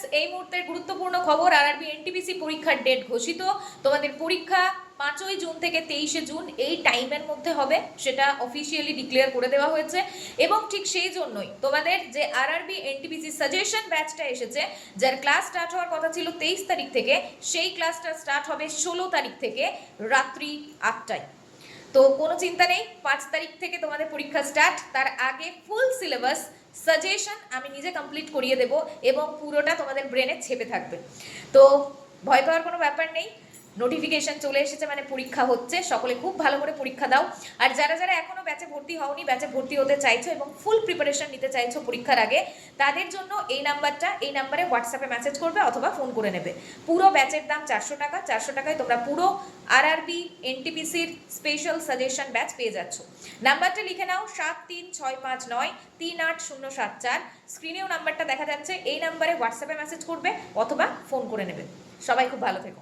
Students, এই মুহূর্তের গুরুত্বপূর্ণ খবর, আরআরবি এনটিপিসি পরীক্ষার ডেট ঘোষিত। তোমাদের পরীক্ষা 5ই জুন থেকে 23শে জুন এই টাইমের মধ্যে হবে, সেটা অফিসিয়ালি ডিক্লেয়ার করে দেওয়া হয়েছে। এবং ঠিক সেই জন্যই তোমাদের যে আরআরবি এনটিপিসি সাজেশন ব্যাচটা এসেছে, যার ক্লাস স্টার্ট হওয়ার কথা ছিল 23 তারিখ থেকে, সেই ক্লাসটা স্টার্ট হবে 16 তারিখ থেকে রাত্রি 8টায়। তো কোনো চিন্তা নেই, 5 তারিখ থেকে তোমাদের পরীক্ষা স্টার্ট। তার আগে ফুল সিলেবাস সাজেশন আমি নিজে কমপ্লিট করিয়ে দেব এবং পুরোটা তোমাদের ব্রেনে ছেপে থাকবে। তো ভয় পাওয়ার কোনো ব্যাপার নেই, নোটিফিকেশন চলে এসেছে মানে পরীক্ষা হচ্ছে। সকলে খুব ভালো করে পরীক্ষা দাও। আর যারা যারা এখনো ব্যাচে ভর্তি হওনি, ব্যাচে ভর্তি হতে চাইছো এবং ফুল প্রিপারেশন নিতে চাইছো পরীক্ষার আগে, তাদের জন্য এই নাম্বারে হোয়াটসঅ্যাপে মেসেজ করবে অথবা ফোন করে নেবে। পুরো ব্যাচের দাম 400 টাকা। 400 টাকায় তোমরা পুরো আরআরবি এনটিপিসির স্পেশাল সাজেশন ব্যাচ পেয়ে যাচ্ছ। নাম্বারটা লিখে নাও 7365938074। স্ক্রিনেও নাম্বারটা দেখা যাচ্ছে, এই নাম্বারে হোয়াটসঅ্যাপে মেসেজ করবে অথবা ফোন করে নেবে। সবাই খুব ভালো থেকো।